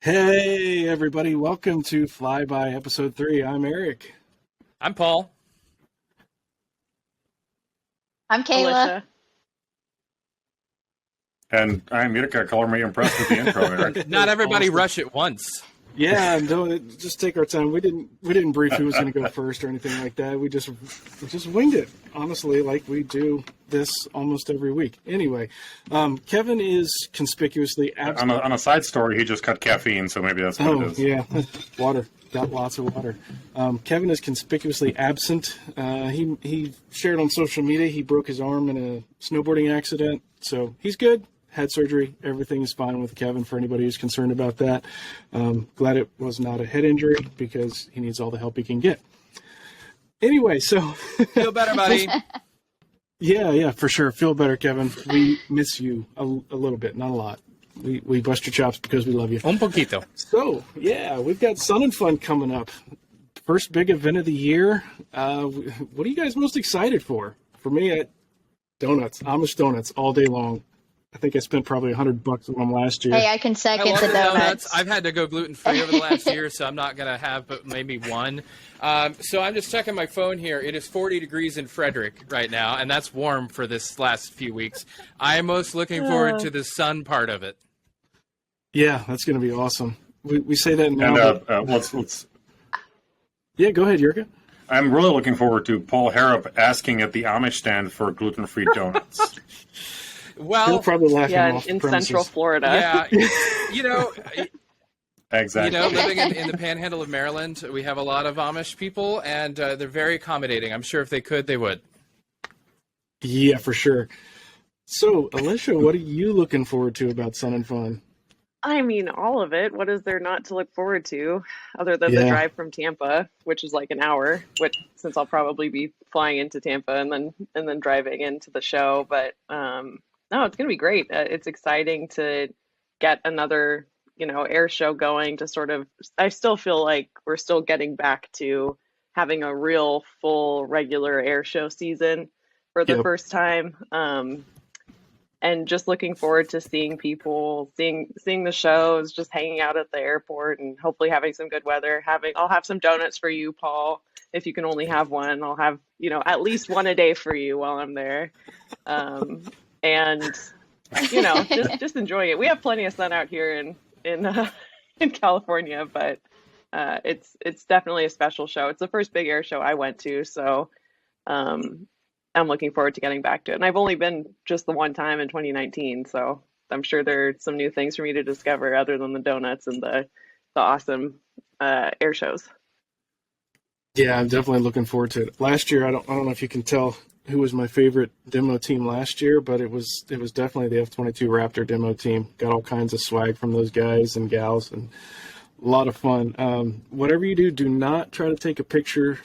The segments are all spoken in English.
Hey, everybody. Welcome to FlyBy Episode 3. I'm Eric. I'm Paul. I'm Kayla. Alicia. And I'm Utica. Color me impressed with the intro, Eric. Not everybody Awesome. rush at once. Yeah, just take our time. We didn't brief who was going to go first or anything like that. We just winged it, honestly, like we do this almost every week. Anyway, Kevin is conspicuously absent. On a side story, he just cut caffeine, so maybe that's what it is. Yeah, water. Got lots of water. Kevin is conspicuously absent. He shared on social media he broke his arm in a snowboarding accident, so he's good. Had surgery. Everything is fine with Kevin for anybody who's concerned about that. Glad it was not a head injury because he needs all the help he can get. Anyway, so Feel better, buddy. yeah, for sure. Feel better, Kevin. We miss you a little bit, not a lot. We bust your chops because we love you. Un poquito. So, yeah, we've got Sun and Fun coming up. First big event of the year. What are you guys most excited for? For me, donuts. Amish donuts all day long. I think I spent probably $100 on them last year. Hey, I can I second love the the donuts. I've had to go gluten-free over the last year, so I'm not going to have but maybe one. So I'm just checking my phone here. It is 40 degrees in Frederick right now, and that's warm for this last few weeks. I am most looking forward to the sun part of it. Yeah, that's going to be awesome. We say that now. And let's. Yeah, go ahead, Yurka. I'm really looking forward to Paul Harrop asking at the Amish stand for gluten-free donuts. He'll Well, probably laugh him Yeah, off in the premises. Central Florida. yeah, you know, Exactly. living in the panhandle of Maryland, we have a lot of Amish people, and they're very accommodating. I'm sure if they could, they would. Yeah, for sure. So, Alicia, what are you looking forward to about Sun and Fun? I mean, all of it. What is there not to look forward to other than the Yeah. drive from Tampa, which is like an hour, which since I'll probably be flying into Tampa and then driving into the show. But no, it's going to be great. It's exciting to get another, air show going to sort of, I still feel like we're still getting back to having a real full regular air show season for the Yep. first time. And just looking forward to seeing people, seeing the shows, just hanging out at the airport, and hopefully having some good weather. I'll have some donuts for you, Paul. If you can only have one, I'll have at least one a day for you while I'm there. And just enjoying it. We have plenty of sun out here in California, but it's definitely a special show. It's the first big air show I went to, so. I'm looking forward to getting back to it. And I've only been just the one time in 2019, so I'm sure there are some new things for me to discover other than the donuts and the awesome air shows. Yeah, I'm definitely looking forward to it. Last year, I don't know if you can tell who was my favorite demo team last year, but it was definitely the F-22 Raptor demo team. Got all kinds of swag from those guys and gals, and a lot of fun. Whatever you do not try to take a picture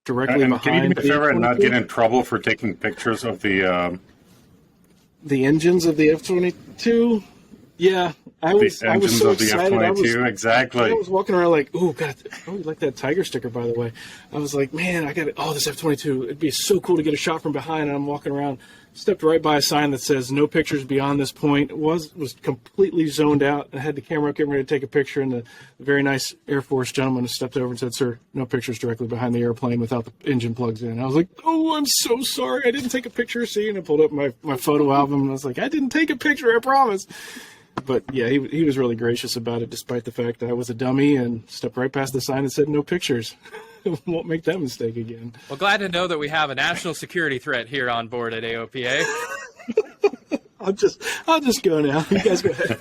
directly And behind can you do me a the favor and not F-22. get in trouble for taking pictures of the engines of the F-22. Yeah, I was so of the excited. F-22? I Exactly. was walking around like, oh god, I would like that tiger sticker. By the way, I was like, man, I got it. Oh, this F-22. It'd be so cool to get a shot from behind. And I'm walking around, stepped right by a sign that says no pictures beyond this point. Was completely zoned out and had the camera up, getting ready to take a picture. And the very nice Air Force gentleman stepped over and said, "Sir, no pictures directly behind the airplane without the engine plugs in." I was like, "Oh, I'm so sorry. I didn't take a picture." See, and I pulled up my photo album and I was like, "I didn't take a picture. I promise." But yeah, he was really gracious about it, despite the fact that I was a dummy and stepped right past the sign that said no pictures. Won't make that mistake again. Well, glad to know that we have a national security threat here on board at AOPA. I'll just go now. You guys go ahead.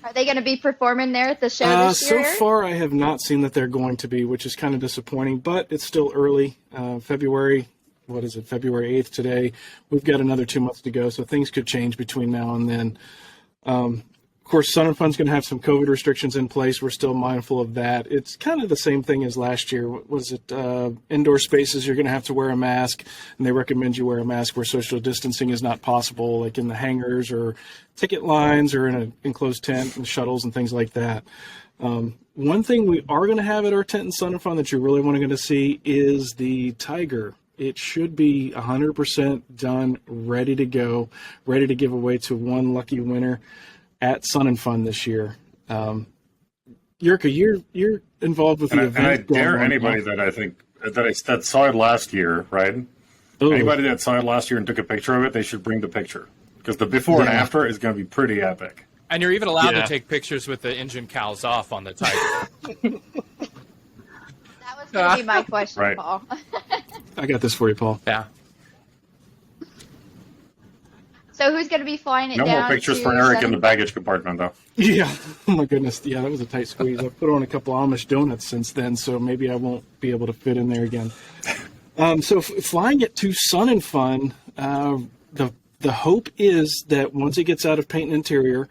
Are they going to be performing there at the show this So year? far, I have not seen that they're going to be, which is kind of disappointing. But it's still early. February 8th today. We've got another 2 months to go, so things could change between now and then. Of course, Sun and Fun's going to have some COVID restrictions in place. We're still mindful of that. It's kind of the same thing as last year. What was it? Indoor spaces, you're going to have to wear a mask, and they recommend you wear a mask where social distancing is not possible, like in the hangars or ticket lines or in an enclosed tent and shuttles and things like that. One thing we are going to have at our tent in Sun and Fun that you're really going to see is the Tiger. It should be 100% done, ready to go, ready to give away to one lucky winner. at Sun and Fun this year. Yurka, you're involved with the event. And I dare going on. anybody that saw it last year, right? Oh, Anybody that saw it last year and took a picture of it, they should bring the picture, because the before and after is going to be pretty epic. And you're even allowed Yeah. to take pictures with the engine cowls off on the Tiger. That was going to be my question, Right. Paul. I got this for you, Paul. Yeah. So who's going to be flying it No down? more pictures to for Eric in Sun- the baggage compartment, though. Yeah. Oh my goodness. Yeah, that was a tight squeeze. I've put on a couple Amish donuts since then, so maybe I won't be able to fit in there again. Flying it to Sun and Fun, the hope is that once it gets out of paint and interior,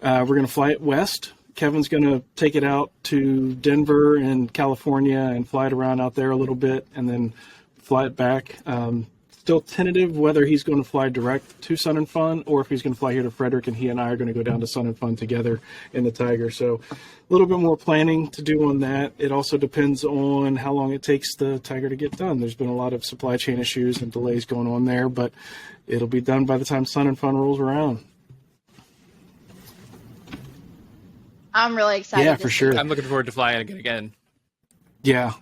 we're going to fly it west. Kevin's going to take it out to Denver and California and fly it around out there a little bit, and then fly it back. Still tentative whether he's going to fly direct to Sun and Fun or if he's going to fly here to Frederick, and he and I are going to go down to Sun and Fun together in the Tiger. So a little bit more planning to do on that. It also depends on how long it takes the Tiger to get done. There's been a lot of supply chain issues and delays going on there, but it'll be done by the time Sun and Fun rolls around. I'm really excited. Yeah, to for see sure. it. I'm looking forward to flying it again. Yeah,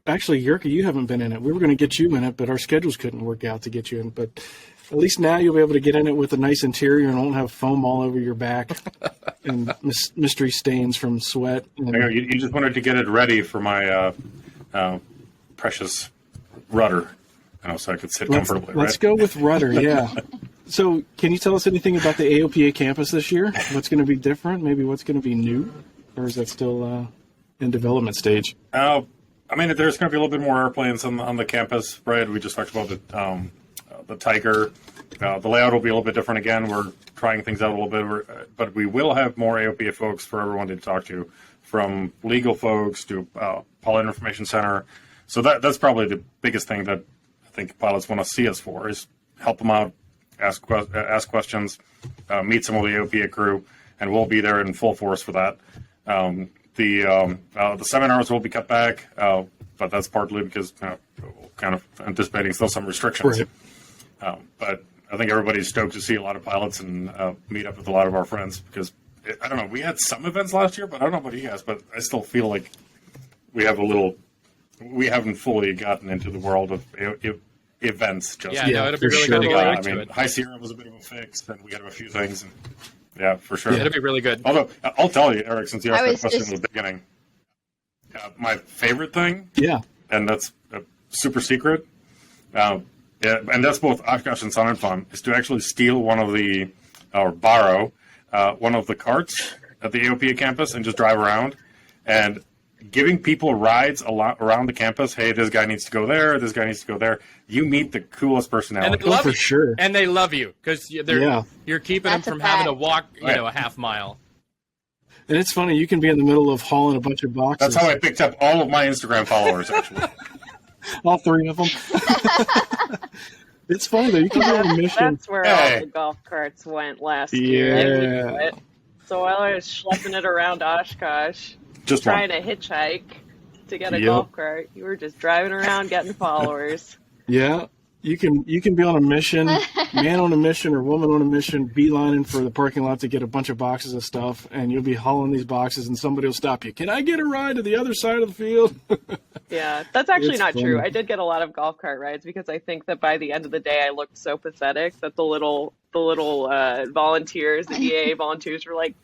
actually, Yurka, you haven't been in it. We were going to get you in it, but our schedules couldn't work out to get you in. But at least now you'll be able to get in it with a nice interior and won't have foam all over your back and mystery stains from sweat. And, You just wanted to get it ready for my precious rudder, so I could sit comfortably. let's right? go with rudder, yeah. So can you tell us anything about the AOPA campus this year? What's going to be different? Maybe what's going to be new? Or is that still in development stage? There's going to be a little bit more airplanes on the campus, right? We just talked about the Tiger. The layout will be a little bit different again. We're trying things out a little bit, but we will have more AOPA folks for everyone to talk to, from legal folks to Pilot Information Center. So that's probably the biggest thing that I think pilots want to see us for, is help them out, ask questions, meet some of the AOPA crew, and we'll be there in full force for that. The seminars will be cut back, but that's partly because kind of anticipating still some restrictions. Right. But I think everybody's stoked to see a lot of pilots and meet up with a lot of our friends, because I don't know, we had some events last year, but I don't know about you guys, but I still feel like we haven't fully gotten into the world of events just Yeah, yet. no, it'll be for really sure. good to get back to it. High Sierra was a bit of a fix, and we had a few things. And, yeah, for sure. It'll be really good. Although, I'll tell you, Eric, since you asked I that was question just- in the beginning, my favorite thing, Yeah. and that's super secret, and that's both Oshkosh and Sun and Fun, is to actually steal borrow one of the carts at the AOPA campus and just drive around, and giving people rides a lot around the campus. Hey, this guy needs to go there. This guy needs to go there. You meet the coolest And personality. they love for you. sure. And they love you because Yeah. you're keeping That's them a from having to fact. walk, Right. a half mile. And it's funny, you can be in the middle of hauling a bunch of boxes. That's how I picked up all of my Instagram followers, actually. All three of them. It's funny, though. You can be on a mission. That's where Hey. all the golf carts went last year. I knew Yeah. it. So while I was schlepping it around Oshkosh, Just trying one. to hitchhike to get a Yep. golf cart, you were just driving around getting followers. Yeah, you can be on a mission, man on a mission or woman on a mission, beelining for the parking lot to get a bunch of boxes of stuff, and you'll be hauling these boxes, and somebody will stop you. Can I get a ride to the other side of the field? Yeah, that's actually It's not funny. true. I did get a lot of golf cart rides because I think that by the end of the day, I looked so pathetic that the little volunteers, the EAA volunteers, were like,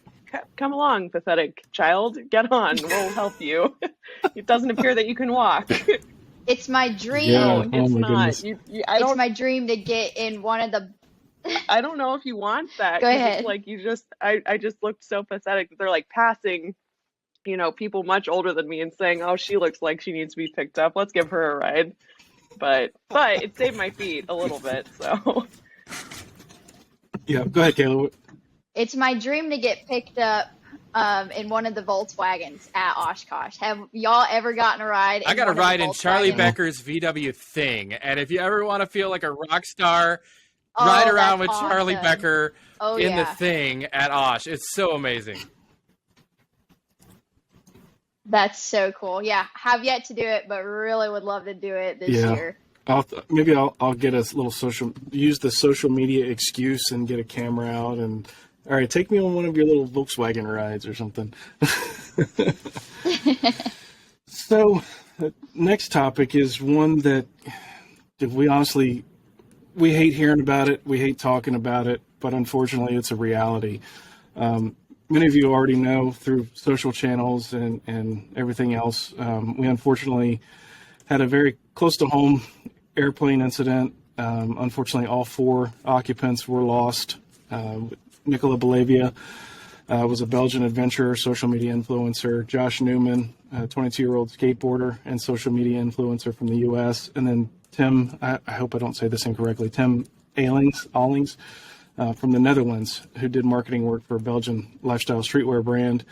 "Come along, pathetic child, get on. We'll help you. It doesn't appear that you can walk." It's my dream. Yeah. It's Oh my not. goodness. I It's don't. my dream to get in one of the. I don't know if you want that. Go 'cause ahead. It's like I just looked so pathetic that they're like passing, people much older than me and saying, "Oh, she looks like she needs to be picked up. Let's give her a ride." But it saved my feet a little bit. So Yeah, go ahead, Kayla. It's my dream to get picked up in one of the Volkswagens at Oshkosh. Have y'all ever gotten a ride? I got a one of the ride in Charlie Volkswagens? Becker's VW Thing, and if you ever want to feel like a rock star, Oh, ride around with that's Charlie awesome. Becker Oh, in the yeah. Thing at Osh. It's so amazing. That's so cool. Yeah, have yet to do it, but really would love to do it this Yeah. year. Maybe I'll get use the social media excuse and get a camera out and All right, take me on one of your little Volkswagen rides or something. So, next topic is one that we hate hearing about it, we hate talking about it, but unfortunately it's a reality. Many of you already know through social channels and everything else, we unfortunately had a very close to home airplane incident. Unfortunately, all 4 occupants were lost. Nicola Belavia was a Belgian adventurer, social media influencer. Josh Newman, a 22-year-old skateboarder and social media influencer from the U.S. And then Tim, I hope I don't say this incorrectly, Tim Allings from the Netherlands, who did marketing work for a Belgian lifestyle streetwear brand.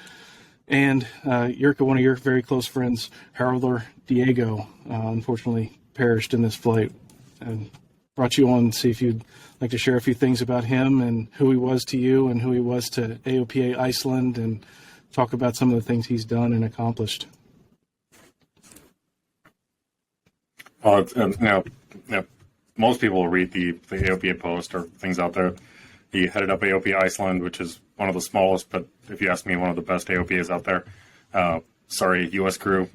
And Jirka, one of your very close friends, Haraldur Diego, unfortunately perished in this flight. And brought you on to see if you'd like to share a few things about him and who he was to you and who he was to AOPA Iceland, and talk about some of the things he's done and accomplished. Well, most people read the AOPA post or things out there. He headed up AOPA Iceland, which is one of the smallest, but if you ask me, one of the best AOPAs out there. Sorry, U.S. crew,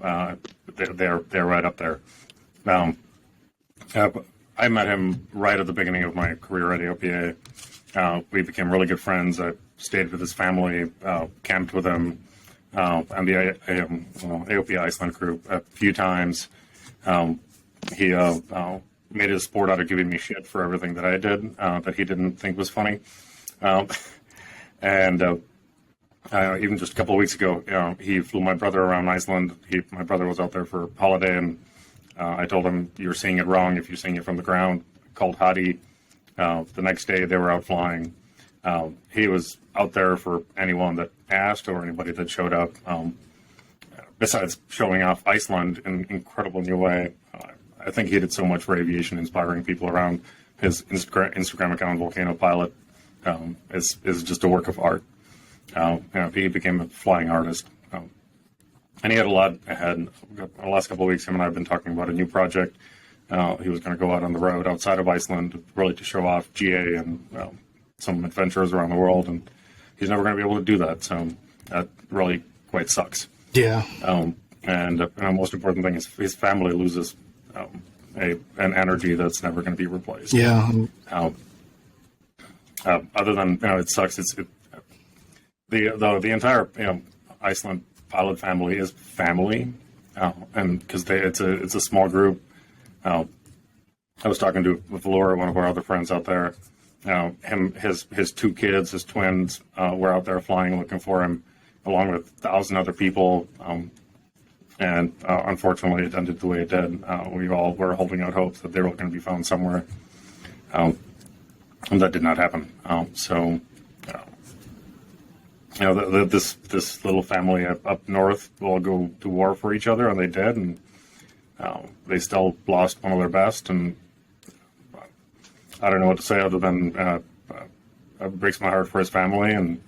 they're right up there. I met him right at the beginning of my career at AOPA. We became really good friends. I stayed with his family, camped with him, and the AOPA Iceland crew a few times. He made it a sport out of giving me shit for everything that I did that he didn't think was funny. And even just a couple of weeks ago, he flew my brother around Iceland. My brother was out there for holiday, and I told him, "You're seeing it wrong if you're seeing it from the ground." Called Hadi. The next day, they were out flying. He was out there for anyone that asked or anybody that showed up. Besides showing off Iceland in an incredible new way, I think he did so much for aviation, inspiring people around. His Instagram account, Volcano Pilot, is just a work of art. He became a flying artist. And he had a lot ahead. The last couple of weeks, him and I have been talking about a new project. He was going to go out on the road outside of Iceland, really to show off GA and some adventures around the world. And he's never going to be able to do that. So that really quite sucks. Yeah. And the most important thing is his family loses an energy that's never going to be replaced. Yeah. Other than it sucks. The entire Iceland pilot family is family, and because it's a small group. I was talking to Valora, one of our other friends out there. His 2 kids, his twins, were out there flying, looking for him, along with 1,000 other people. And unfortunately, it ended the way it did. We all were holding out hopes that they were going to be found somewhere, and that did not happen. This little family up north will go to war for each other, and they did, and they still lost one of their best. And I don't know what to say other than it breaks my heart for his family and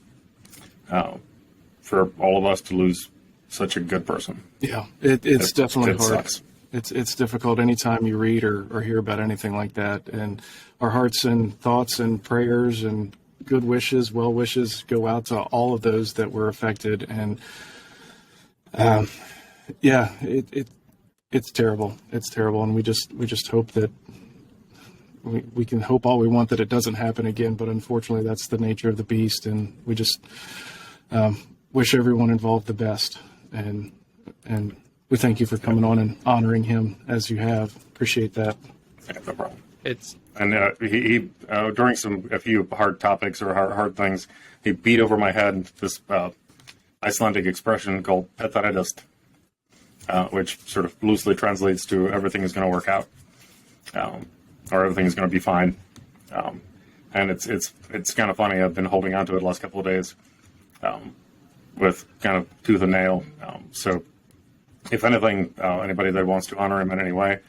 for all of us to lose such a good person. Yeah, it's definitely hard. Sucks. It's difficult anytime you read or hear about anything like that. And our hearts and thoughts and prayers and good wishes, well wishes go out to all of those that were affected. And it's terrible. It's terrible. And we just hope that we can hope all we want that it doesn't happen again. But unfortunately, that's the nature of the beast. And we just wish everyone involved the best. And we thank you for coming on and honoring him as you have. Appreciate that. Yeah, no problem. It's During a few hard topics or hard things, he beat over my head this Icelandic expression called "petaredast," which sort of loosely translates to "everything is going to work out," or "everything is going to be fine." And it's kind of funny. I've been holding on to it the last couple of days with kind of tooth and nail. So, if anything, anybody that wants to honor him in any way.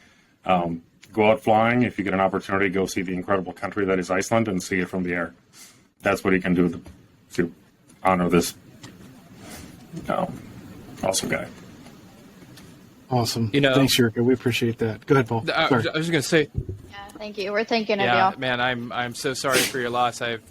Go out flying. If you get an opportunity, go see the incredible country that is Iceland and see it from the air. That's what he can do to honor this awesome guy. Awesome. Thanks, Jirka. We appreciate that. Go ahead, Paul. I was just going to say. Yeah, thank you. We're thinking of Yeah, y'all. man, I'm so sorry for your loss. I've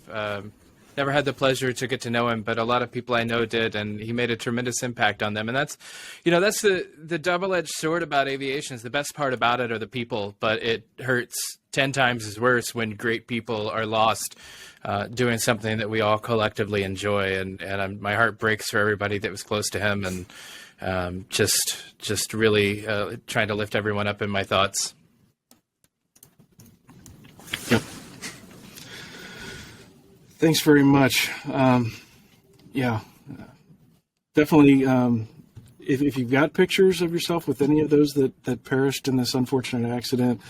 Never had the pleasure to get to know him, but a lot of people I know did, and he made a tremendous impact on them. And that's, that's the double-edged sword about aviation. Is the best part about it are the people, but it hurts 10 times as worse when great people are lost doing something that we all collectively enjoy. And my heart breaks for everybody that was close to him, and just really trying to lift everyone up in my thoughts. Yep. Thanks very much. Definitely. If you've got pictures of yourself with any of those that perished in this unfortunate accident,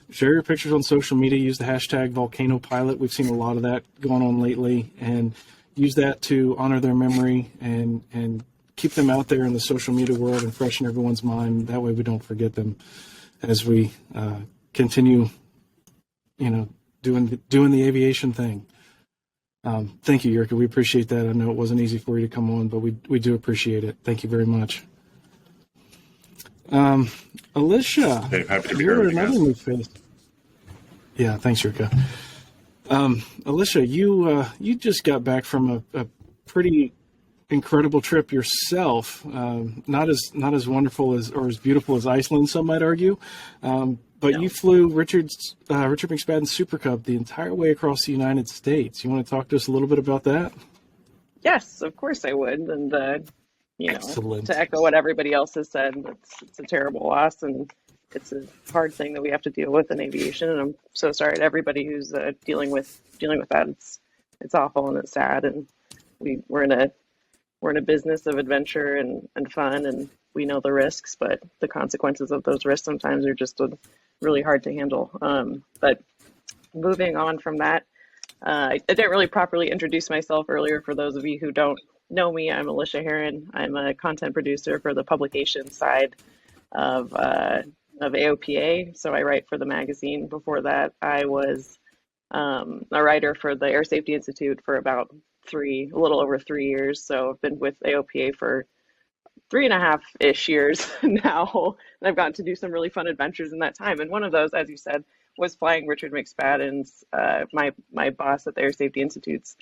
share your pictures on social media. Use the hashtag #VolcanoPilot. We've seen a lot of that going on lately, and use that to honor their memory and keep them out there in the social media world and freshen everyone's mind. That way we don't forget them as we continue, doing the aviation thing. Thank you, Yurka. We appreciate that. I know it wasn't easy for you to come on, but we do appreciate it. Thank you very much. Alicia, Dave, happy to be you're here with you another guys. new face. Yeah, thanks, Yurka. Alicia, you just got back from a pretty incredible trip yourself. Not as wonderful or as beautiful as Iceland, some might argue. But you flew Richard McSpadden's Super Cub the entire way across the United States. You want to talk to us a little bit about that? Yes, of course I would. And, Excellent. to echo what everybody else has said, it's a terrible loss, and it's a hard thing that we have to deal with in aviation. And I'm so sorry to everybody who's dealing with that. It's awful and it's sad. And we're in a business of adventure and fun, and we know the risks, but the consequences of those risks sometimes are just really hard to handle. But moving on from that, I didn't really properly introduce myself earlier. For those of you who don't know me, I'm Alicia Heron. I'm a content producer for the publication side of AOPA. So I write for the magazine. Before that, I was a writer for the Air Safety Institute for about a little over 3 years. So I've been with AOPA for 3.5-ish years now, and I've gotten to do some really fun adventures in that time. And one of those, as you said, was flying Richard McSpadden's, my boss at the Air Safety Institute's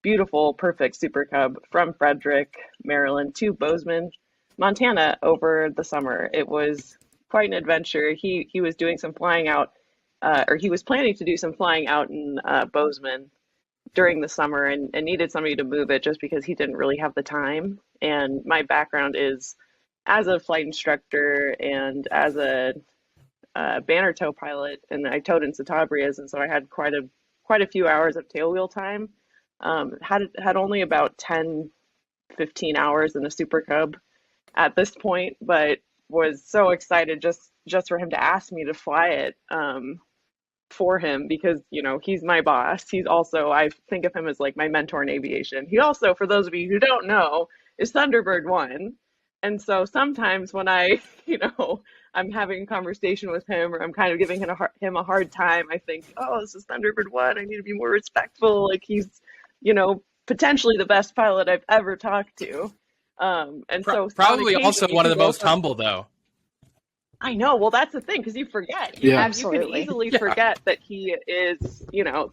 beautiful, perfect Super Cub from Frederick, Maryland to Bozeman, Montana over the summer. It was quite an adventure. He was doing some flying out, or he was planning to do some flying out in Bozeman during the summer, and needed somebody to move it just because he didn't really have the time. And my background is as a flight instructor and as a banner tow pilot, and I towed in Satabrias, and so I had quite a few hours of tailwheel time. Had only about 10-15 hours in a Super Cub at this point, but was so excited just for him to ask me to fly it for him, because he's my boss. He's also, I think of him as like my mentor in aviation. He also, for those of you who don't know, is Thunderbird 1. And so sometimes when I'm having a conversation with him, or I'm kind of giving him a hard time, I think, oh, this is Thunderbird 1. I need to be more respectful. Like, he's, potentially the best pilot I've ever talked to. And so probably on also occasion, one of the he most humble, though. I know. Well, that's the thing, because you forget. Yeah. Absolutely. You can easily forget that he is,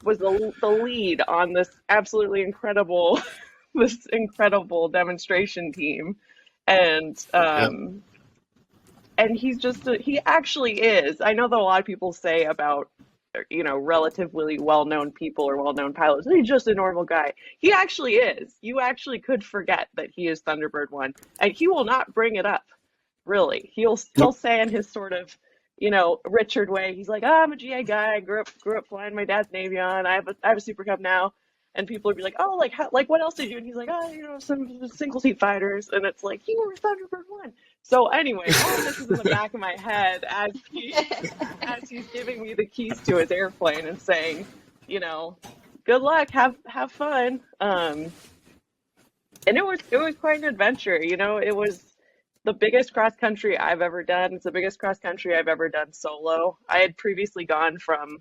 was the lead on this absolutely incredible, this incredible demonstration team, and and he's he actually is. I know that a lot of people say about relatively well-known people or well-known pilots, he's just a normal guy. He actually is. You actually could forget that he is Thunderbird 1, and he will not bring it up. Really, he'll say in his sort of, Richard way, he's like, I'm a GA guy. I grew up flying my dad's Navion. I have a Super Cub now, and people would be like, oh, what else did you? And he's like, oh, some single seat fighters, and it's like, you were Thunderbird 1. So anyway, all of this is in the back of my head as he's giving me the keys to his airplane and saying, good luck, have fun. And it was quite an adventure. It was the biggest cross country I've ever done. It's the biggest cross country I've ever done solo. I had previously gone from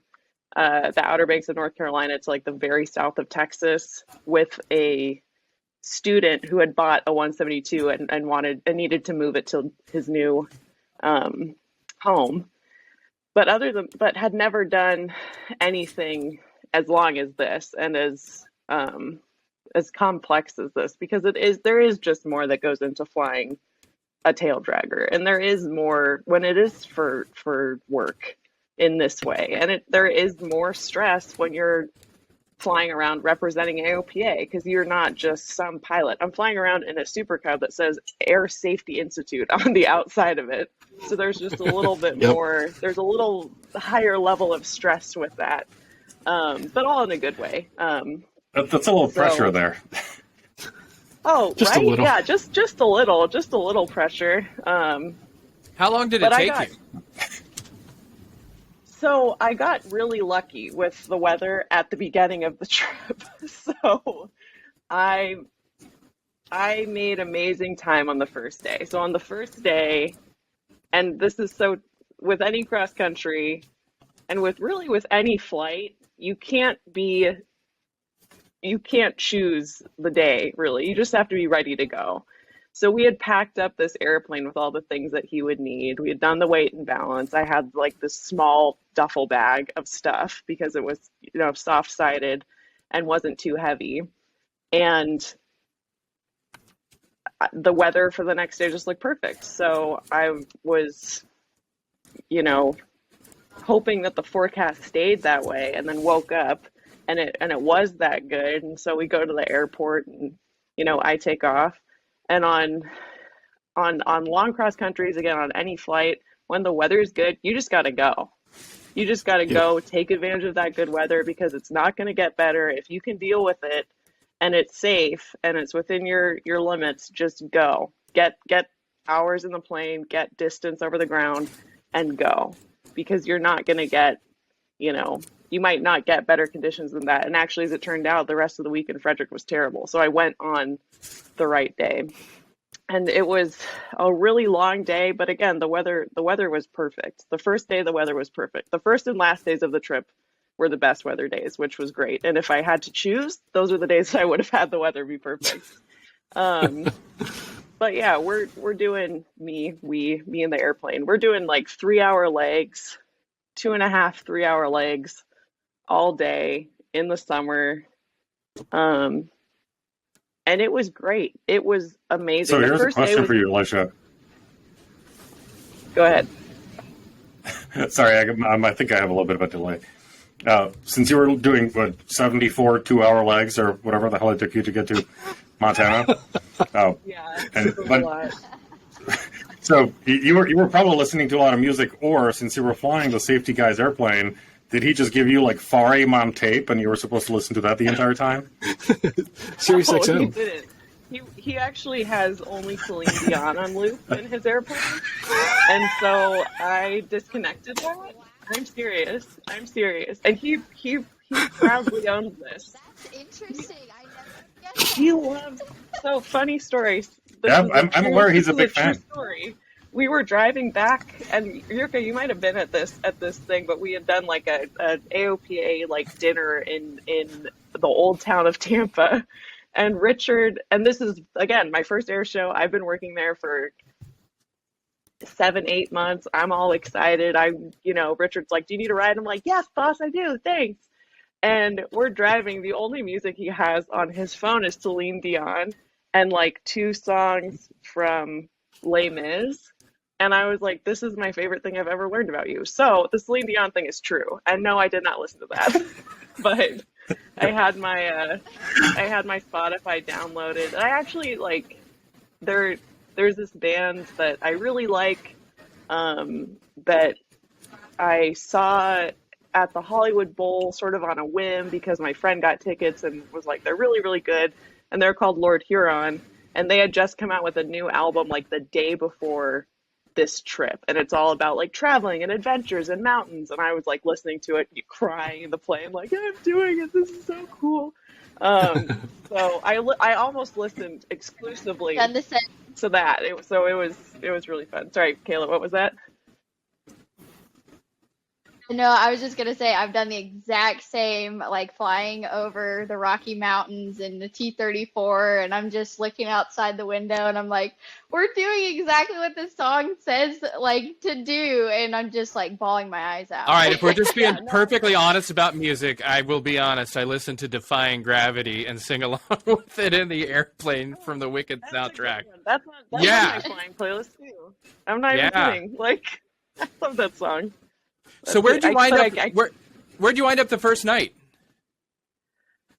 the Outer Banks of North Carolina to like the very south of Texas with a student who had bought a 172 and needed to move it to his new home, but had never done anything as long as this and as as complex as this, because there is just more that goes into flying a tail dragger, and there is more when it is for work in this way, and there is more stress when you're flying around representing AOPA, because you're not just some pilot. I'm flying around in a Super Cub that says Air Safety Institute on the outside of it, so there's just a little bit more, there's a little higher level of stress with that, but all in a good way. That's a little pressure there. Oh, Just right? a little. Yeah, just a little pressure. How long did it take you? So I got really lucky with the weather at the beginning of the trip. So I made amazing time on the first day. So on the first day, and this is so with any cross country and with any flight, you can't choose the day, really. You just have to be ready to go. So we had packed up this airplane with all the things that he would need. We had done the weight and balance. I had like this small duffel bag of stuff because it was, soft-sided and wasn't too heavy. And the weather for the next day just looked perfect. So I was, hoping that the forecast stayed that way, and then woke up and it was that good. And so we go to the airport and, I take off. And on long cross countries, again, on any flight, when the weather is good, you just got to go. You just got to go take advantage of that good weather, because it's not going to get better. If you can deal with it and it's safe and it's within your limits, just go. Get hours in the plane, get distance over the ground, and go. Because you're not going to get, you might not get better conditions than that. And actually, as it turned out, the rest of the week in Frederick was terrible. So I went on the right day. And it was a really long day, but again, the weather was perfect. The first day, the weather was perfect. The first and last days of the trip were the best weather days, which was great. And if I had to choose, those are the days that I would have had the weather be perfect. But yeah, we're doing me in the airplane. We're doing like 3-hour legs, 2.5, 3-hour legs all day in the summer. And it was great. It was amazing. So here's a question for you, Alicia. Go ahead. Sorry, I think I have a little bit of a delay. Since you were doing 74 2-hour legs or whatever the hell it took you to get to Montana. Yeah, but a lot. So you were probably listening to a lot of music, or since you were flying the safety guy's airplane, did he just give you like Farim on tape and you were supposed to listen to that the entire time? Sirius He XM. didn't. He actually has only Celine Dion on loop in his airplane, and so I disconnected that. I'm serious, and he proudly owns this. That's interesting. I never guessed He loves. So funny stories. I'm aware he's a big fan. Story. We were driving back, and Yurka, you might have been at this thing, but we had done like an AOPA like dinner in the old town of Tampa, and Richard, and this is again my first air show. I've been working there for 7-8 months. I'm all excited. Richard's like, "Do you need a ride?" I'm like, "Yes, boss, I do. Thanks." And we're driving. The only music he has on his phone is Celine Dion and like 2 songs from Les Mis. And I was like, this is my favorite thing I've ever learned about you. So the Celine Dion thing is true. And no, I did not listen to that. But I had my Spotify downloaded. And I actually like there's this band that I really like that I saw at the Hollywood Bowl sort of on a whim because my friend got tickets and was like, they're really, really good. And they're called Lord Huron. And they had just come out with a new album like the day before this trip. And it's all about like traveling and adventures and mountains. And I was like listening to it, crying in the plane, like, I'm doing it. This is so cool. So I almost listened exclusively Done the same. to that. It was really fun. Sorry, Kayla, what was that? No, I was just gonna say I've done the exact same, like flying over the Rocky Mountains in the T-34, and I'm just looking outside the window, and I'm like, we're doing exactly what this song says, like to do, and I'm just like bawling my eyes out. All right, if we're just being Yeah, no. perfectly honest about music, I will be honest. I listened to Defying Gravity and sing along with it in the airplane from the Wicked That's a good soundtrack. one. That's Yeah. on my flying playlist too. I'm not even Yeah. kidding. Like, I love that song. So where'd you wind up? I- Where'd you wind up the first night?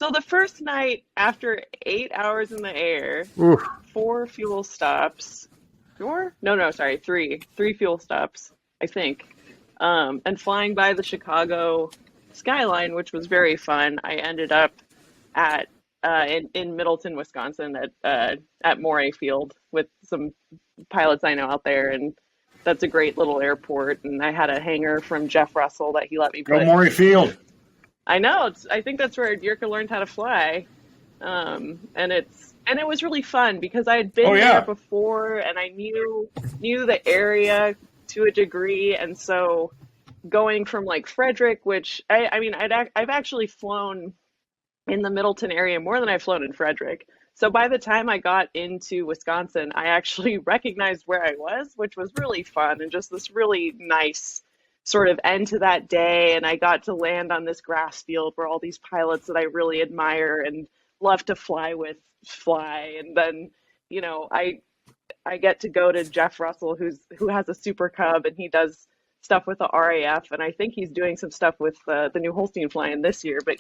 So the first night, after 8 hours in the air, 4 fuel stops, 4? No, sorry, 3 fuel stops, I think, and flying by the Chicago skyline, which was very fun. I ended up at in Middleton, Wisconsin, at Moray Field with some pilots I know out there, and that's a great little airport. And I had a hangar from Jeff Russell that he let me Go put. Maury Field. I know. I think that's where Yurka learned how to fly, and it was really fun because I had been there before and I knew the area to a degree, and so going from like Frederick, which I've actually flown in the Middleton area more than I've flown in Frederick. So by the time I got into Wisconsin, I actually recognized where I was, which was really fun and just this really nice sort of end to that day. And I got to land on this grass field where all these pilots that I really admire and love to fly with fly. And then, I get to go to Jeff Russell, who has a Super Cub, and he does stuff with the RAF. And I think he's doing some stuff with the new Holstein flying this year, but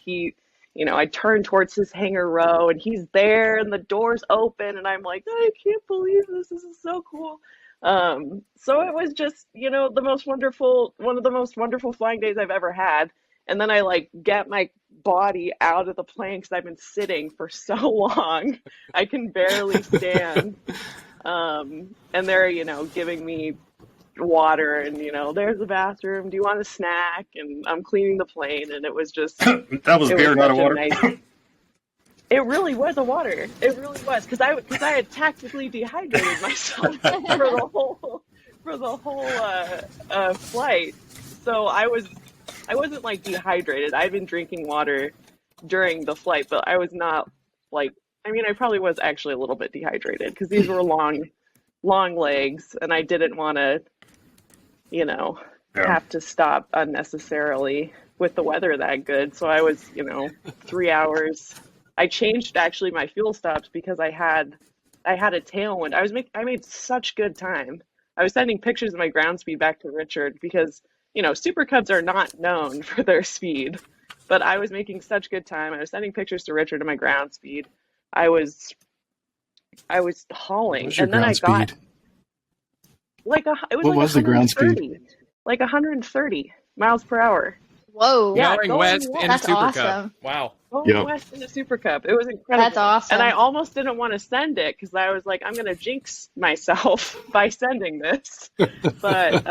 I turn towards his hangar row and he's there and the doors open and I'm like, I can't believe this. This is so cool. So it was just, one of the most wonderful flying days I've ever had. And then I like get my body out of the plane because I've been sitting for so long. I can barely stand. And they're, giving me water and there's the bathroom, do you want a snack, and I'm cleaning the plane, and it was just That was beer, not a water. It really was a water. It really was because I had tactically dehydrated myself for the whole flight. So I wasn't like dehydrated. I'd been drinking water during the flight, but I was not like, I probably was actually a little bit dehydrated because these were long legs and I didn't want to have to stop unnecessarily with the weather that good. So I was, 3 hours. I changed actually my fuel stops because I had a tailwind. I made such good time. I was sending pictures of my ground speed back to Richard because, Super Cubs are not known for their speed, but I was making such good time. I was sending pictures to Richard of my ground speed. I was hauling, What's your and then ground I got speed? What was the ground speed? Like 130 miles per hour. Whoa. Yeah, Going going west west. in a That's Super awesome. Cup. Wow. Going west in the Super Cup. It was incredible. That's awesome. And I almost didn't want to send it because I was like, I'm going to jinx myself by sending this. But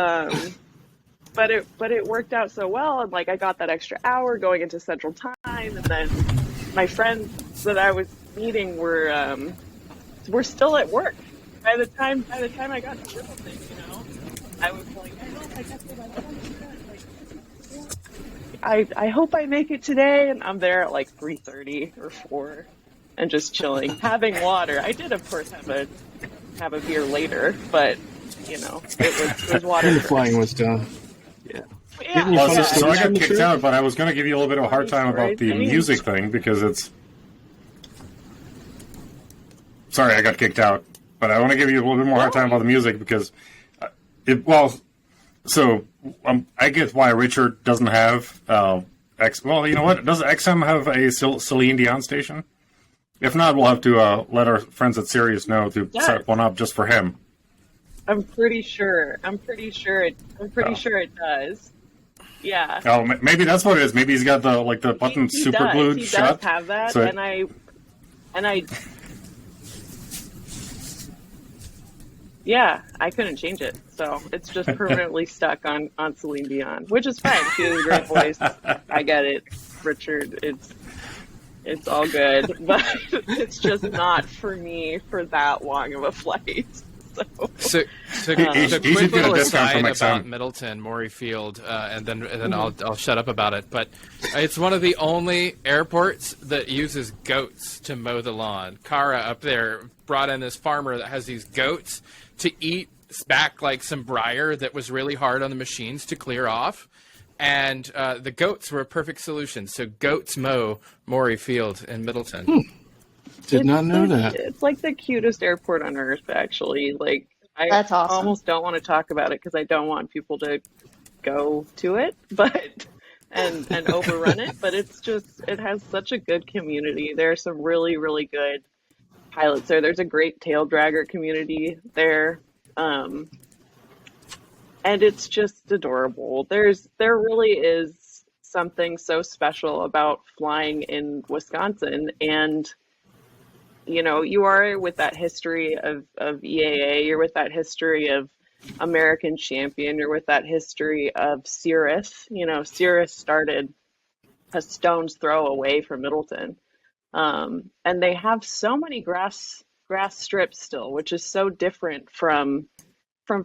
it worked out so well, and like I got that extra hour going into Central Time, and then my friends that I was meeting were still at work. By the time I got to Littleton, I was like, I hope I get to my I hope I make it today, and I'm there at like 3:30 or 4, and just chilling, having water. I did, of course, have a beer later, but it was water. And the first. flying was done. Yeah. you Well, fun so I stories got from the kicked trip? out, but I was going to give you a little bit of a hard time about the Funny stories. music thing because it's. Sorry, I got kicked out, but I want to give you a little bit more hard time about the music because I get why Richard doesn't have X. Well, you know what? Does XM have a Celine Dion station? If not, we'll have to let our friends at Sirius know to set one up just for him. I'm pretty sure it does. Yeah. Oh, maybe that's what it is. Maybe he's got the button He super does. glued He shut. does have that, so and I. Yeah, I couldn't change it, so it's just permanently stuck on Celine Dion, which is fine. She has a great voice. I get it, Richard. It's all good, but it's just not for me for that long of a flight. So, He's quick getting a little discount from aside about XM. Middleton, Maury Field, and then I'll shut up about it. But it's one of the only airports that uses goats to mow the lawn. Kara up there brought in this farmer that has these goats to eat back like some briar that was really hard on the machines to clear off. And the goats were a perfect solution. So goats mow Maury Field in Middleton. Did not know that. It's like the cutest airport on earth, actually. Like, I That's awesome. almost don't want to talk about it because I don't want people to go to it, but and overrun it. But it's just, it has such a good community. There are some really, really good pilots there. There's a great tail dragger community there. And it's just adorable. There really is something so special about flying in Wisconsin. And you know, you are with that history of EAA, you're with that history of American Champion, you're with that history of Cirrus. You know, Cirrus started a stone's throw away from Middleton. And they have so many grass strips still, which is so different from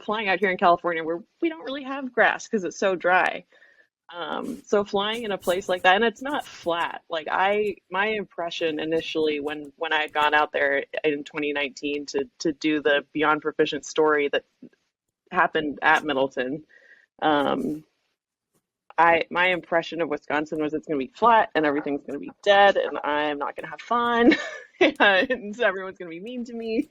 flying out here in California where we don't really have grass because it's so dry. So flying in a place like that, and it's not flat. Like my impression initially when I had gone out there in 2019 to do the Beyond Proficient story that happened at Middleton, my impression of Wisconsin was it's going to be flat and everything's going to be dead and I'm not going to have fun and everyone's going to be mean to me.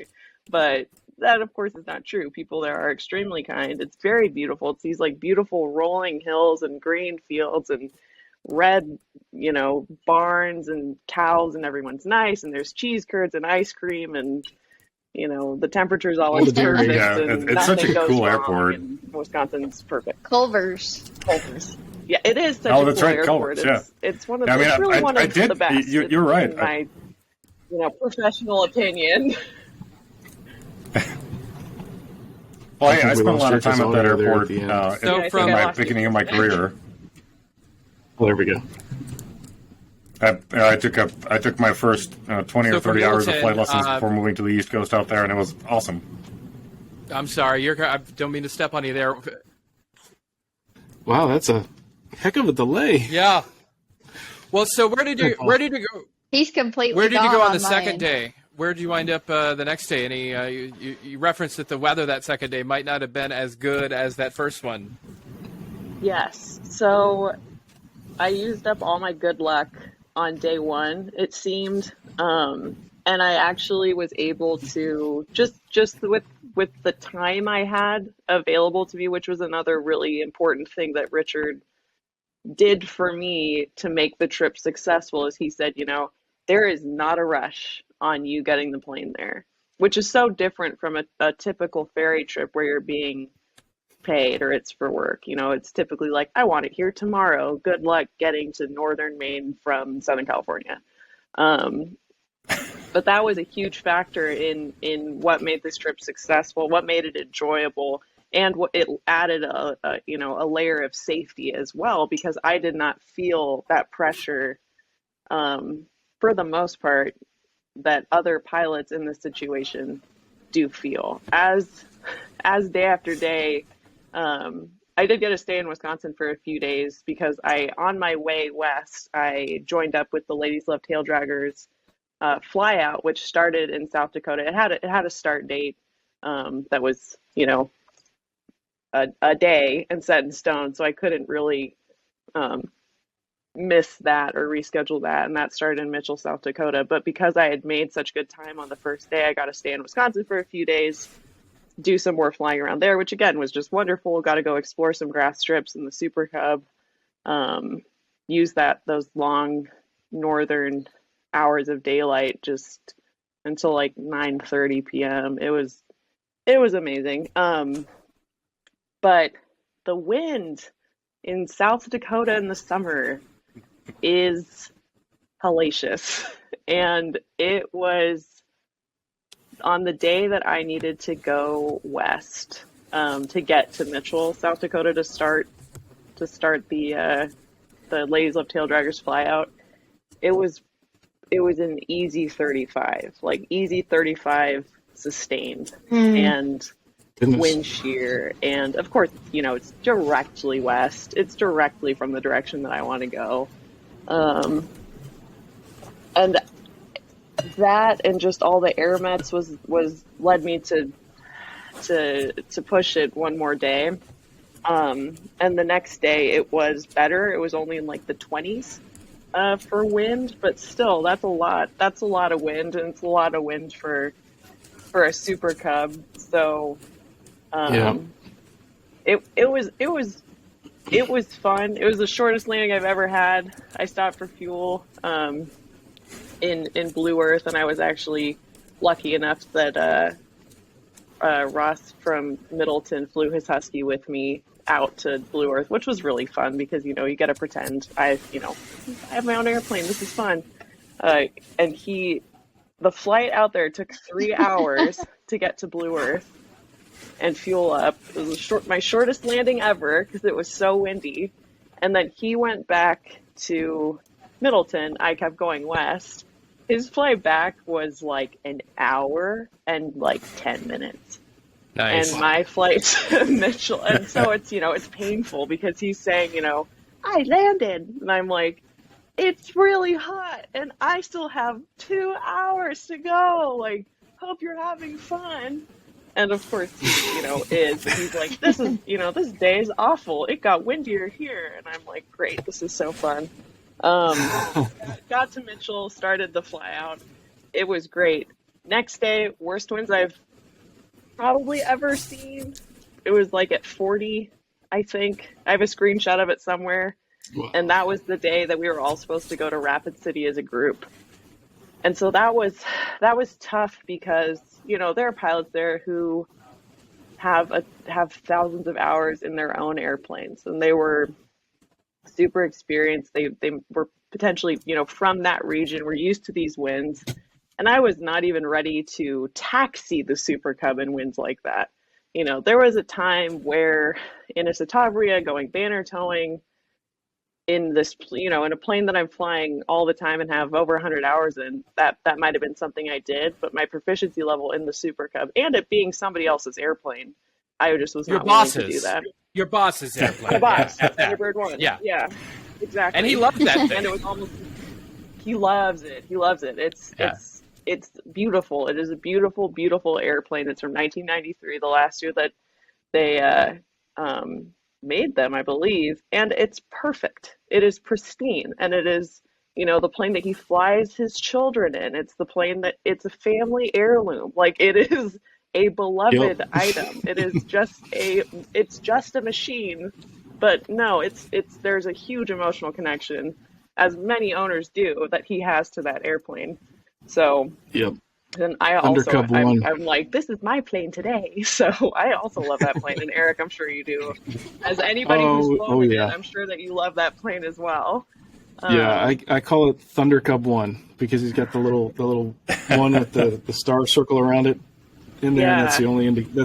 But that, of course, is not true. People there are extremely kind. It's very beautiful. It's these like beautiful rolling hills and green fields and red, you know, barns and cows, and everyone's nice. And there's cheese curds and ice cream, and you know the temperature's always the dairy. perfect. Yeah, and it's such a nothing goes cool wrong, airport. and Wisconsin's perfect. Culver's. Yeah, it is such Oh, a that's cool right, airport. Culver's, yeah. It's one of I mean, it's really one I of did. the best. You're right. In my professional opinion. Well, I think I we spent a lost lot of Jessica's time at that audio there at airport the end. So Yeah, I from think I in my lost you. beginning of my career. Well, there we go. I took my first 20 So or from 30 hours of Middleton, flight lessons before moving to the East Coast out there, and it was awesome. I'm sorry, I don't mean to step on you there. Wow, that's a heck of a delay. Yeah. Well, so where did you go? He's completely Where did you gone go on the my second end. day? Where did you wind up the next day? Any you referenced that the weather that second day might not have been as good as that first one. Yes. So I used up all my good luck on day one, it seemed. And I actually was able to just with the time I had available to me, which was another really important thing that Richard did for me to make the trip successful, is he said, you know, there is not a rush on you getting the plane there, which is so different from a typical ferry trip where you're being paid or it's for work. You know, it's typically like, I want it here tomorrow. Good luck getting to northern Maine from Southern California. But that was a huge factor in what made this trip successful, what made it enjoyable, and what it added a layer of safety as well, because I did not feel that pressure for the most part that other pilots in this situation do feel. As day after day, I did get to stay in Wisconsin for a few days because on my way west, I joined up with the Ladies Love Tail Draggers fly out, which started in South Dakota. It had a start date that was, you know, a day and set in stone, so I couldn't really miss that or reschedule that, and that started in Mitchell, South Dakota. But because I had made such good time on the first day, I got to stay in Wisconsin for a few days, do some more flying around there, which again was just wonderful. Got to go explore some grass strips in the Super Cub, use those long northern hours of daylight just until like 9:30 p.m. It was amazing. But the wind in South Dakota in the summer is hellacious. And it was on the day that I needed to go west to get to Mitchell, South Dakota to start the Ladies Love Tail Draggers fly out. It was an easy 35, like easy 35 sustained Mm. and Goodness. wind shear. And of course, it's directly west. It's directly from the direction that I want to go. And that and just all the air mets was led me to push it one more day. And the next day it was better. It was only in like the 20s for wind, but still that's a lot. That's a lot of wind, and it's a lot of wind for a Super Cub. So it was fun. It was the shortest landing I've ever had. I stopped for fuel in Blue Earth, and I was actually lucky enough that Ross from Middleton flew his Husky with me out to Blue Earth, which was really fun because you got to pretend I have my own airplane. This is fun. And the flight out there took 3 hours to get to Blue Earth and fuel up. It was my shortest landing ever because it was so windy. And then he went back to Middleton. I kept going west. His flight back was like an hour and like 10 minutes. Nice. And my flight to Mitchell. And so it's, it's painful because he's saying, I landed. And I'm like, it's really hot and I still have 2 hours to go. Like, hope you're having fun. And of course, he's like, this this day is awful. It got windier here. And I'm like, great, this is so fun. Got to Mitchell, started the fly out. It was great. Next day, worst winds I've probably ever seen. It was like at 40, I think. I have a screenshot of it somewhere. Wow. And that was the day that we were all supposed to go to Rapid City as a group. And so that was tough because, there are pilots there who have thousands of hours in their own airplanes, and they were super experienced. They were potentially, from that region, were used to these winds. And I was not even ready to taxi the Super Cub in winds like that. There was a time where in a Citabria going banner towing in this, in a plane that I'm flying all the time and have over 100 hours in, that might have been something I did, but my proficiency level in the Super Cub and it being somebody else's airplane, I just was not willing to do that. Your boss's airplane. My boss, Yeah. Thunderbird 1. Yeah. Yeah, exactly. And he loves that thing. And it was almost, he loves it. He loves it. It's beautiful. It is a beautiful, beautiful airplane. It's from 1993, the last year that they made them, I believe. And it's perfect. It is pristine. And it is, the plane that he flies his children in. It's the plane it's a family heirloom. Like, it is a beloved item. It is just a machine. But no, there's a huge emotional connection, as many owners do, that he has to that airplane. So, and I also, I'm like, this is my plane today. So I also love that plane. And Eric, I'm sure you do. As anybody who's flown it, I'm sure that you love that plane as well. I call it Thunder Cub 1 because he's got the little one with the star circle around it in there. And that's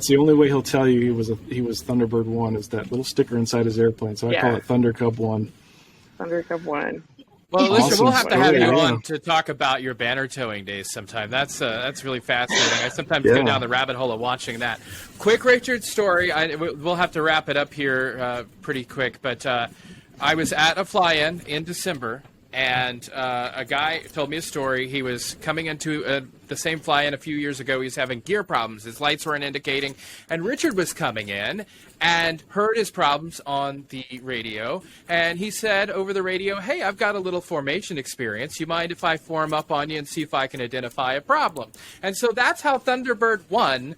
the only way he'll tell you he was Thunderbird 1 is that little sticker inside his airplane. So I call it Thunder Cub 1. Thunder Cub 1. Well, listen, Awesome we'll have to have story, you yeah. on to talk about your banner towing days sometime. That's really fascinating. I sometimes go down the rabbit hole of watching that. Quick Richard story. We'll have to wrap it up here pretty quick, but I was at a fly-in in December, and a guy told me a story. He was coming into the same fly-in a few years ago. He was having gear problems. His lights weren't indicating, and Richard was coming in and heard his problems on the radio, and he said over the radio, hey, I've got a little formation experience. You mind if I form up on you and see if I can identify a problem? And so that's how Thunderbird 1,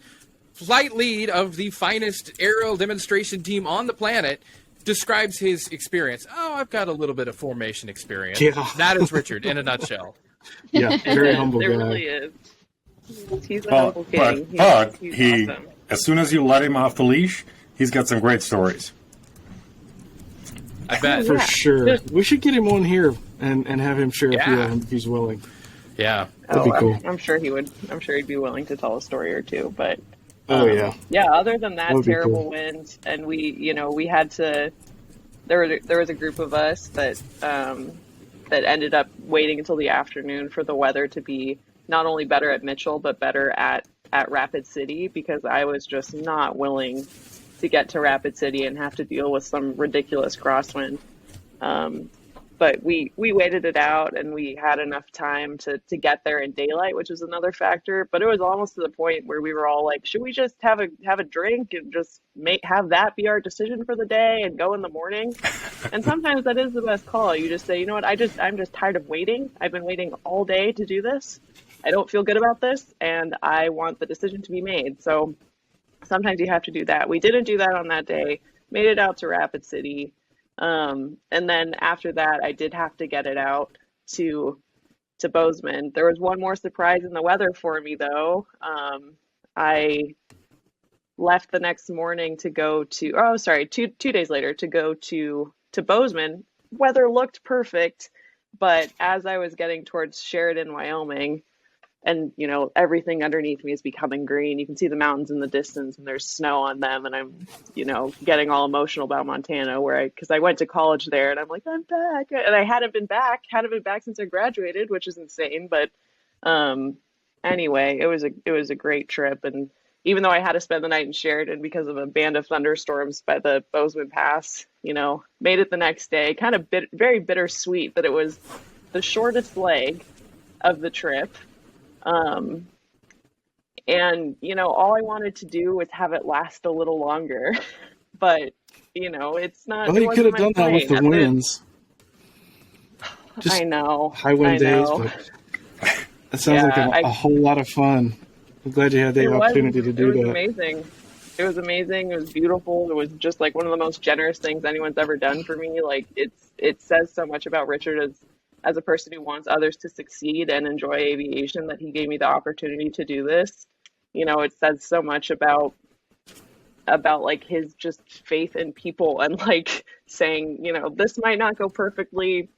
flight lead of the finest aerial demonstration team on the planet, describes his experience. Oh, I've got a little bit of formation experience. Yeah. That is Richard in a nutshell. Yeah, very humble guy. It really is. He's a humble king. But he's he, awesome. as soon as you let him off the leash, he's got some great stories. I bet. For sure. We should get him on here and have him share a few of them if he's willing. Yeah. That'd be cool. I'm sure he would. I'm sure he'd be willing to tell a story or two. But yeah. Other than that, That'd be terrible cool. winds, and we had to. There was a group of us that ended up waiting until the afternoon for the weather to be not only better at Mitchell but better at at Rapid City because I was just not willing to get to Rapid City and have to deal with some ridiculous crosswind. But we waited it out, and we had enough time to get there in daylight, which was another factor. But it was almost to the point where we were all like, should we just have a drink and just have that be our decision for the day and go in the morning? And sometimes that is the best call. You just say, you know what, I'm just tired of waiting. I've been waiting all day to do this. I don't feel good about this, and I want the decision to be made. So sometimes you have to do that. We didn't do that on that day. Made it out to Rapid City. And then after that, I did have to get it out to Bozeman. There was one more surprise in the weather for me, though. I left the next morning to go to, two days later to go to Bozeman. Weather looked perfect, but as I was getting towards Sheridan, Wyoming, and, you know, everything underneath me is becoming green. You can see the mountains in the distance and there's snow on them. And I'm, you know, getting all emotional about Montana because I went to college there and I'm like, I'm back. And I hadn't been back since I graduated, which is insane. But anyway, it was a great trip. And even though I had to spend the night in Sheridan because of a band of thunderstorms by the Bozeman Pass, you know, made it the next day, kind of very bittersweet that it was the shortest leg of the trip. And, you know, all I wanted to do was have it last a little longer, but, you know, it's not. Well, you could have done that with the winds. I know. High wind days, but it sounds like a whole lot of fun. I'm glad you had the opportunity to do that. It was amazing. It was amazing. It was beautiful. It was just like one of the most generous things anyone's ever done for me. Like it says so much about Richard as a person who wants others to succeed and enjoy aviation that he gave me the opportunity to do this. You know, it says so much about like his just faith in people and like saying, you know, this might not go perfectly.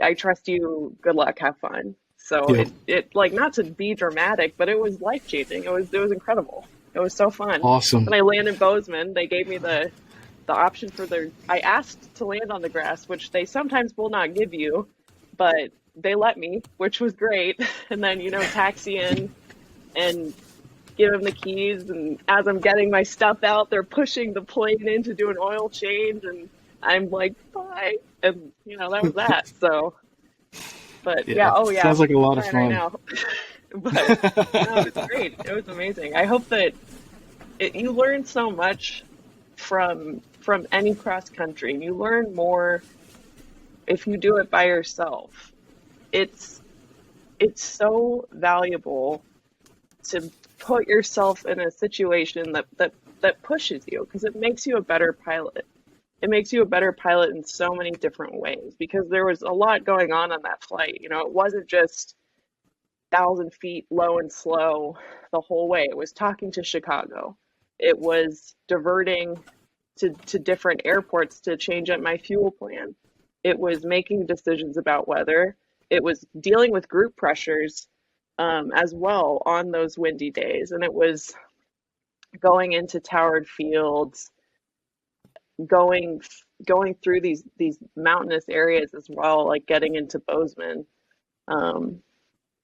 I trust you. Good luck. Have fun. So it like, not to be dramatic, but it was life-changing. It was incredible. It was so fun. Awesome. When I landed in Bozeman, they gave me the option I asked to land on the grass, which they sometimes will not give you, but they let me, which was great. And then, you know, taxi in and give them the keys. And as I'm getting my stuff out, they're pushing the plane in to do an oil change. And I'm like, bye. And, you know, that was that. So, but Sounds like a lot of fun. Right now. But no, it was great. It was amazing. I hope that you learn so much from any cross country, and you learn more if you do it by yourself. It's so valuable to put yourself in a situation that pushes you, because it makes you a better pilot. It makes you a better pilot in so many different ways, because there was a lot going on that flight. You know, it wasn't just 1,000 feet low and slow the whole way. It was talking to Chicago. It was diverting to different airports to change up my fuel plan. It was making decisions about weather. It was dealing with group pressures as well on those windy days. And it was going into towered fields, going through these mountainous areas as well, like getting into Bozeman,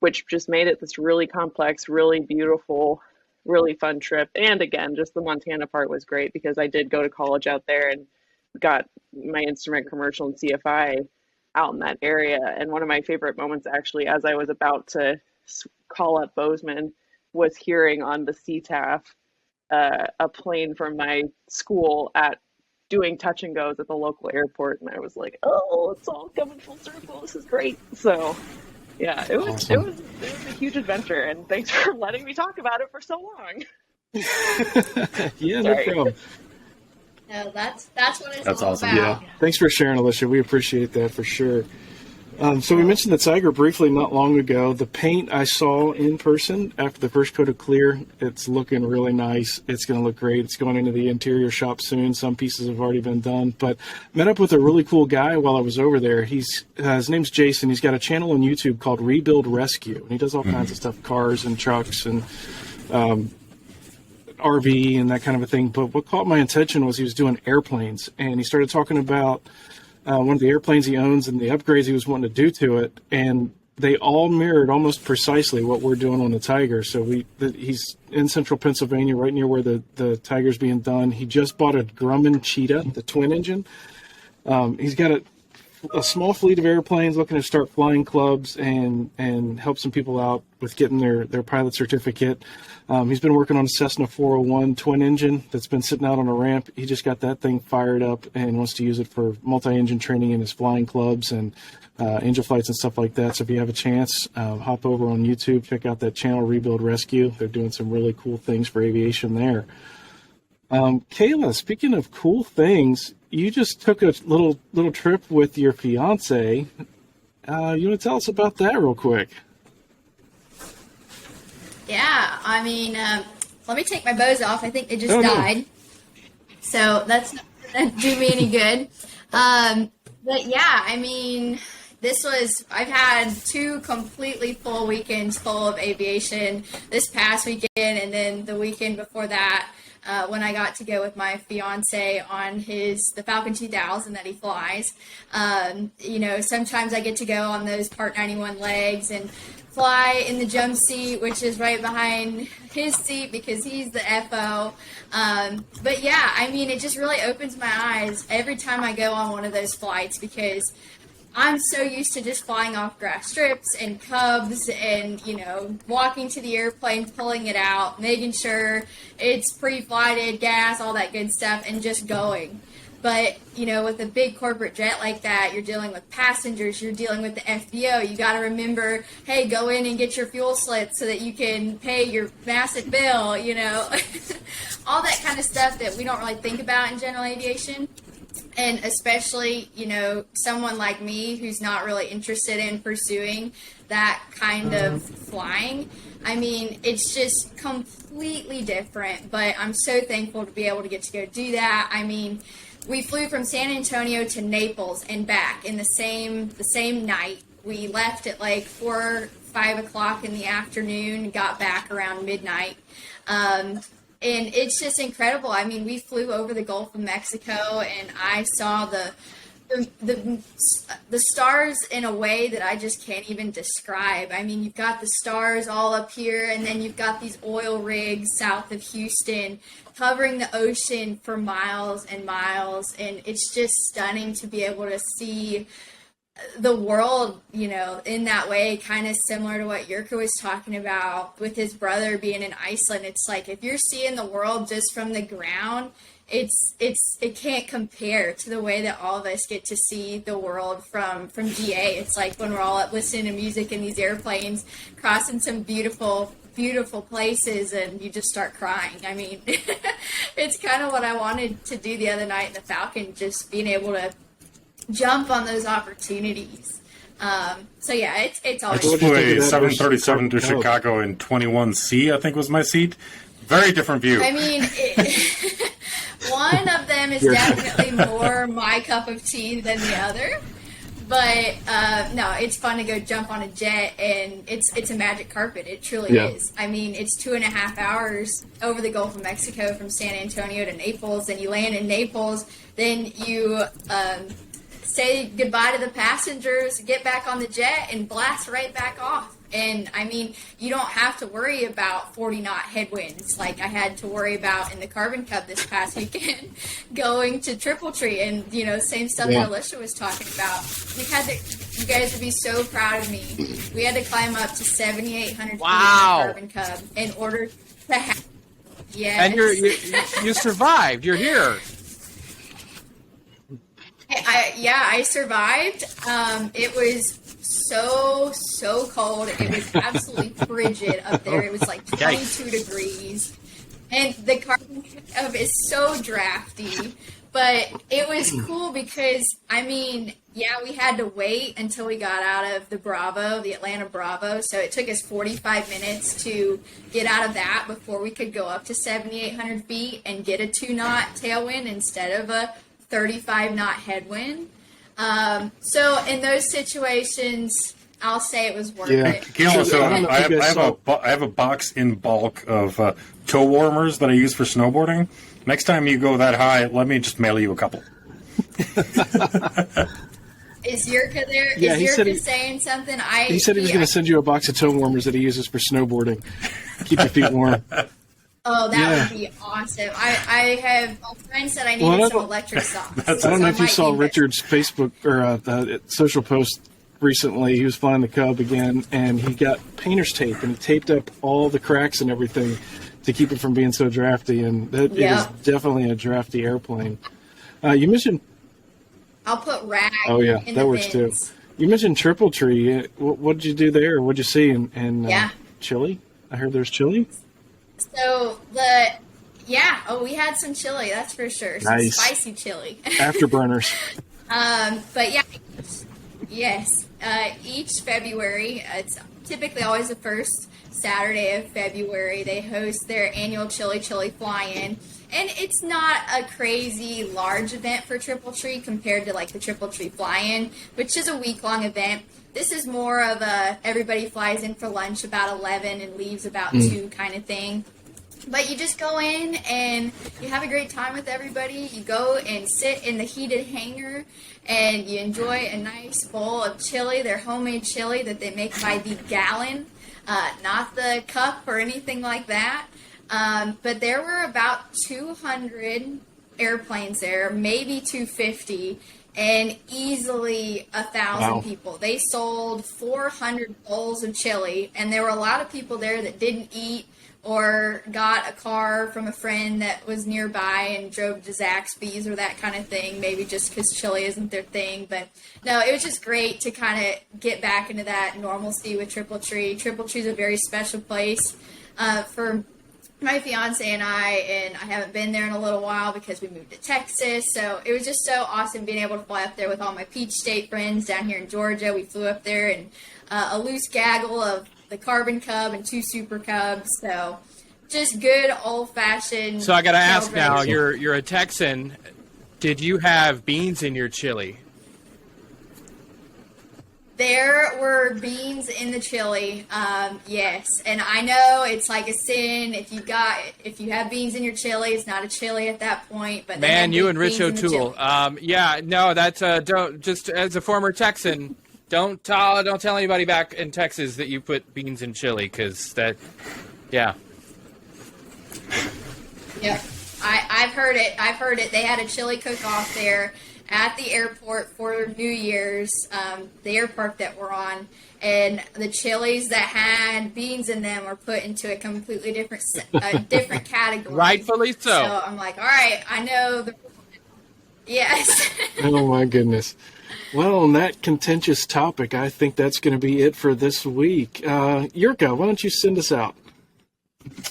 which just made it this really complex, really beautiful, really fun trip. And again, just the Montana part was great because I did go to college out there and got my instrument commercial and CFI out in that area. And one of my favorite moments, actually, as I was about to call up Bozeman, was hearing on the CTAF a plane from my school doing touch and goes at the local airport. And I was like, oh, it's all coming full circle. This is great. So yeah, it was awesome. it was a huge adventure, and thanks for letting me talk about it for so long. Yeah, no problem. No, that's what it's That's all awesome. about. Yeah, thanks for sharing, Alicia. We appreciate that for sure. So we mentioned the Tiger briefly not long ago. The paint I saw in person after the first coat of clear, it's looking really nice. It's going to look great. It's going into the interior shop soon. Some pieces have already been done. But met up with a really cool guy while I was over there. His name's Jason. He's got a channel on YouTube called Rebuild Rescue, and he does all kinds of stuff, cars and trucks and RV and that kind of a thing. But what caught my attention was he was doing airplanes, and he started talking about one of the airplanes he owns and the upgrades he was wanting to do to it. And they all mirrored almost precisely what we're doing on the Tiger. So he's in central Pennsylvania, right near where the Tiger's being done. He just bought a Grumman Cheetah, the twin engine. He's got a small fleet of airplanes, looking to start flying clubs and help some people out with getting their pilot certificate. He's been working on a Cessna 401 twin engine that's been sitting out on a ramp. He just got that thing fired up and wants to use it for multi-engine training in his flying clubs and angel flights and stuff like that. So if you have a chance, hop over on YouTube, check out that channel, Rebuild Rescue. They're doing some really cool things for aviation there. Kayla, speaking of cool things, you just took a little trip with your fiance. You want to tell us about that real quick? Yeah, I mean, let me take my bows off. I think they just died. So that's not going to do me any good. But yeah, I mean, I've had 2 completely full weekends full of aviation this past weekend, and then the weekend before that, when I got to go with my fiance on the Falcon 2000 that he flies. Sometimes I get to go on those Part 91 legs and fly in the jump seat, which is right behind his seat because he's the FO. But yeah, I mean, it just really opens my eyes every time I go on one of those flights because I'm so used to just flying off grass strips and cubs and, walking to the airplane, pulling it out, making sure it's pre-flighted, gas, all that good stuff, and just going. But, with a big corporate jet like that, you're dealing with passengers, you're dealing with the FBO. You got to remember, hey, go in and get your fuel slip so that you can pay your massive bill, all that kind of stuff that we don't really think about in general aviation. And especially, someone like me who's not really interested in pursuing that kind of flying. I mean, it's just completely different, but I'm so thankful to be able to get to go do that. I mean, we flew from San Antonio to Naples and back in the same night. We left at like 5 o'clock in the afternoon, got back around midnight. And it's just incredible. I mean, we flew over the Gulf of Mexico, and I saw the stars in a way that I just can't even describe. I mean, you've got the stars all up here, and then you've got these oil rigs south of Houston covering the ocean for miles and miles, and it's just stunning to be able to see the world, in that way, kind of similar to what Yurka was talking about with his brother being in Iceland. It's like, if you're seeing the world just from the ground, it can't compare to the way that all of us get to see the world from GA. It's like when we're all up listening to music in these airplanes, crossing some beautiful places, and you just start crying. I mean, it's kind of what I wanted to do the other night in the Falcon, just being able to jump on those opportunities. So yeah, it's always. I just flew a 737 to Chicago in 21C, I think was my seat. Very different view. I mean, one of them is definitely more my cup of tea than the other. But no, it's fun to go jump on a jet, and it's a magic carpet. It truly is. I mean, it's 2.5 hours over the Gulf of Mexico from San Antonio to Naples, and you land in Naples. Then you say goodbye to the passengers, get back on the jet, and blast right back off. And, I mean, you don't have to worry about 40-knot headwinds like I had to worry about in the Carbon Cub this past weekend going to Triple Tree. And, same stuff that Alicia was talking about. You guys would be so proud of me. We had to climb up to 7,800 feet in the Carbon Cub in order to have... Yes. And you survived. You're here. I survived. It was so cold. It was absolutely frigid up there. It was like 22 degrees. And the Carbon Cub is so drafty. But it was cool because, I mean, we had to wait until we got out of the Atlanta Bravo. So it took us 45 minutes to get out of that before we could go up to 7,800 feet and get a 2-knot tailwind instead of a 35-knot headwind. So in those situations, I'll say it was worth it. Kayla, so I have a box in bulk of toe warmers that I use for snowboarding. Next time you go that high, let me just mail you a couple. Is Yurka there? Yeah, is he Yurka said saying something? He said he was going to send you a box of toe warmers that he uses for snowboarding. Keep your feet warm. Oh, that Yeah. would be awesome. I have a friend said I needed some electric socks. I don't know if you saw Richard. Richard's Facebook or social post recently. He was flying the Cub again, and he got painter's tape, and he taped up all the cracks and everything to keep it from being so drafty. And that it is definitely a drafty airplane. You mentioned. I'll put rag. Oh yeah, in that the works bins. too. You mentioned Triple Tree. What did you do there? What did you see in Chile? I heard there's chili. So we had some chili, that's for sure. Some Nice. spicy chili. Afterburners. But yeah, yes. Each February, it's typically always the first Saturday of February, they host their annual Chili Fly-In. And it's not a crazy large event for Triple Tree compared to like the Triple Tree Fly-In, which is a week-long event. This is more of a everybody flies in for lunch about 11 and leaves about 2 kind of thing. But you just go in and you have a great time with everybody. You go and sit in the heated hangar and you enjoy a nice bowl of chili, their homemade chili that they make by the gallon, not the cup or anything like that. But there were about 200 airplanes there, maybe 250, and easily 1,000 people. They sold 400 bowls of chili, and there were a lot of people there that didn't eat or got a car from a friend that was nearby and drove to Zaxby's or that kind of thing, maybe just because chili isn't their thing. But no, it was just great to kind of get back into that normalcy with Triple Tree. Triple Tree is a very special place for my fiance and I haven't been there in a little while because we moved to Texas. So it was just so awesome being able to fly up there with all my Peach State friends down here in Georgia. We flew up there and a loose gaggle of the Carbon Cub and 2 Super Cubs. So just good old-fashioned. So I got to ask now, you're a Texan. Did you have beans in your chili? There were beans in the chili, yes. And I know it's like a sin if you have beans in your chili. It's not a chili at that point. But Man, you and Rich O'Toole. That's don't just as a former Texan. Don't tell anybody back in Texas that you put beans in chili because that, yeah. Yep, I've heard it. They had a chili cook-off there at the airport for New Year's, the airport that we're on, and the chilies that had beans in them were put into a completely different category. Rightfully so. So I'm like, all right, I know. Yes. Oh my goodness. Well, on that contentious topic, I think that's going to be it for this week. Yurka, why don't you send us out?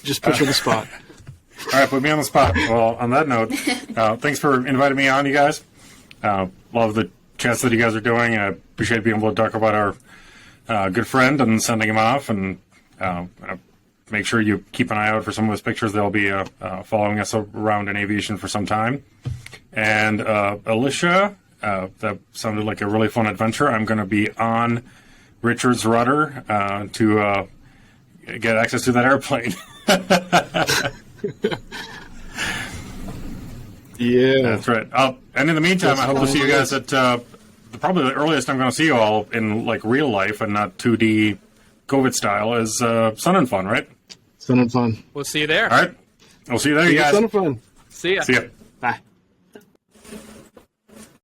Just put you on the spot. All right, put me on the spot. Well, on that note, thanks for inviting me on, you guys. Love the chats that you guys are doing, and I appreciate being able to talk about our good friend and sending him off. And make sure you keep an eye out for some of his pictures. They'll be following us around in aviation for some time. And Alicia, that sounded like a really fun adventure. I'm going to be on Richard's rudder to get access to that airplane. Yeah. That's right. And in the meantime, I hope to see you guys at probably the earliest I'm going to see you all in like real life and not 2D COVID style is Sun and Fun, right? Sun and Fun. We'll see you there. All right. I'll see you there, you guys. Sun and Fun. See ya. See ya. Bye.